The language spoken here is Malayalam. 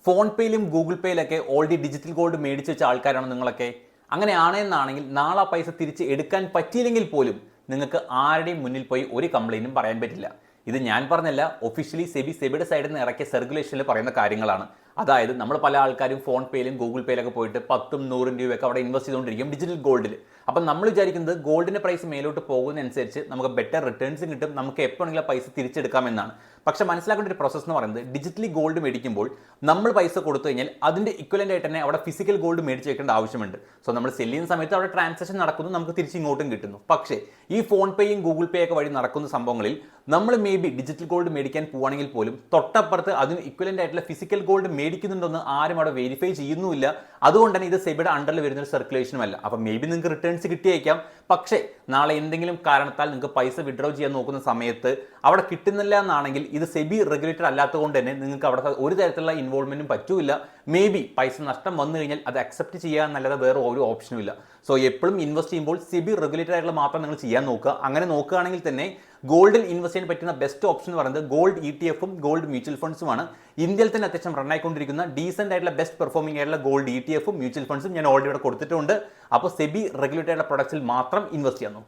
ഫോൺ പേയിലും ഗൂഗിൾ പേയിലൊക്കെ ഓൾറെഡി ഡിജിറ്റൽ ഗോൾഡ് മേടിച്ച് വെച്ച ആൾക്കാരാണ് നിങ്ങളൊക്കെ. അങ്ങനെയാണെന്നാണെങ്കിൽ നാളെ ആ പൈസ തിരിച്ച് എടുക്കാൻ പറ്റിയില്ലെങ്കിൽ പോലും നിങ്ങൾക്ക് ആരുടെയും മുന്നിൽ പോയി ഒരു കംപ്ലൈൻറ്റും പറയാൻ പറ്റില്ല. ഇത് ഞാൻ പറഞ്ഞല്ല, ഒഫീഷ്യലി സെബിയുടെ സൈഡിൽ നിന്ന് ഇറക്കിയ സർക്കുലേഷനിൽ പറയുന്ന കാര്യങ്ങളാണ്. അതായത് നമ്മൾ പല ആൾക്കാരും ഫോൺ പേയിലും ഗൂഗിൾ പേയിലൊക്കെ പോയിട്ട് 10-100 രൂപയൊക്കെ അവിടെ ഇൻവെസ്റ്റ് ചെയ്തുകൊണ്ടിരിക്കും ഡിജിറ്റൽ ഗോൾഡിൽ. അപ്പം നമ്മൾ വിചാരിക്കുന്നത് ഗോൾഡിൻ്റെ പ്രൈസ് മേലോട്ട് പോകുന്നതനുസരിച്ച് നമുക്ക് ബെറ്റർ റിട്ടേൺസും കിട്ടും, നമുക്ക് എപ്പോഴെങ്കിലും പൈസ തിരിച്ചെടുക്കാമെന്നാണ്. പക്ഷേ മനസ്സിലാക്കേണ്ട ഒരു പ്രോസസ് എന്ന് പറയുന്നത്, ഡിജിറ്റലി ഗോൾഡ് മേടിക്കുമ്പോൾ നമ്മൾ പൈസ കൊടുത്തു കഴിഞ്ഞാൽ അതിൻ്റെ ഇക്വലൻ്റ് ആയിട്ട് തന്നെ അവിടെ ഫിസിക്കൽ ഗോൾഡ് മേടിച്ച് വെക്കേണ്ട ആവശ്യമുണ്ട്. സോ നമ്മൾ സെല് ചെയ്യുന്ന സമയത്ത് അവിടെ ട്രാൻസാക്ഷൻ നടക്കുന്നു, നമുക്ക് തിരിച്ച് ഇങ്ങോട്ടും കിട്ടുന്നു. പക്ഷേ ഈ ഫോൺ പേയും ഗൂഗിൾ പേ ഒക്കെ വഴി നടക്കുന്ന സംഭവങ്ങളിൽ നമ്മൾ മേ ബി ഡിജിറ്റൽ ഗോൾഡ് മേടിക്കാൻ പോവുകയാണെങ്കിൽ പോലും തൊട്ടപ്പുറത്ത് അതിന് ഇക്വലൻ്റ് ആയിട്ടുള്ള ഫിസിക്കൽ ഗോൾഡ് മേടിക്കുന്നുണ്ടെന്ന് ആരും അവിടെ വെരിഫൈ ചെയ്യുന്നുമില്ല. അതുകൊണ്ട് തന്നെ ഇത് സെബിയുടെ അണ്ടറിൽ വരുന്ന ഒരു സർക്കുലേഷനുമല്ല. അപ്പം മേ ബി നിങ്ങൾക്ക് റിട്ടേൺസ് കിട്ടിയേക്കാം, പക്ഷേ നാളെ എന്തെങ്കിലും കാരണത്താൽ നിങ്ങൾക്ക് പൈസ വിഡ്രോ ചെയ്യാൻ നോക്കുന്ന സമയത്ത് അവിടെ കിട്ടുന്നില്ല എന്നാണെങ്കിൽ ഇത് സെബി റെഗുലേറ്റഡ് അല്ലാത്തതുകൊണ്ട് തന്നെ നിങ്ങൾക്ക് അവിടെ ഒരു തരത്തിലുള്ള ഇൻവോൾവ്മെന്റും പറ്റൂല. മേ ബി പൈസ നഷ്ടം വന്നു കഴിഞ്ഞാൽ അത് അക്സെപ്റ്റ് ചെയ്യാൻ നല്ലത് വേറെ ഒരു ഓപ്ഷനും ഇല്ല. സോ എപ്പോഴും ഇൻവെസ്റ്റ് ചെയ്യുമ്പോൾ സെബി റെഗുലേറ്റഡ് ആയിട്ടുള്ള മാത്രം നിങ്ങൾ ചെയ്യാൻ നോക്കുക. അങ്ങനെ നോക്കുകയാണെങ്കിൽ തന്നെ ഗോൾഡിൽ ഇൻവെസ്റ്റ് ചെയ്യാൻ പറ്റുന്ന ബെസ്റ്റ് ഓപ്ഷൻ എന്ന് പറയുന്നത് ഗോൾഡ് ETF-ഉം ഗോൾഡ് മ്യൂച്വൽ ഫണ്ട്സുമാണ്. ഇന്ത്യയിൽ തന്നെ അത്യാവശ്യം റൺ ആയിക്കൊണ്ടിരിക്കുന്ന ഡീസെന്റ് ആയിട്ടുള്ള ബെസ്റ്റ് പെർഫോമിംഗ് ആയിട്ടുള്ള ഗോൾഡ് ETF-ഉം മ്യൂച്വൽ ഫണ്ട്സും ഞാൻ ഓൾറെഡി ഇവിടെ കൊടുത്തിട്ടുണ്ട്. അപ്പോൾ സെബി റെഗുലേറ്റഡ് ആയിട്ടുള്ള പ്രൊഡക്ട്സിൽ മാത്രം ഇൻവെസ്റ്റ് ചെയ്യാൻ നോക്കുക.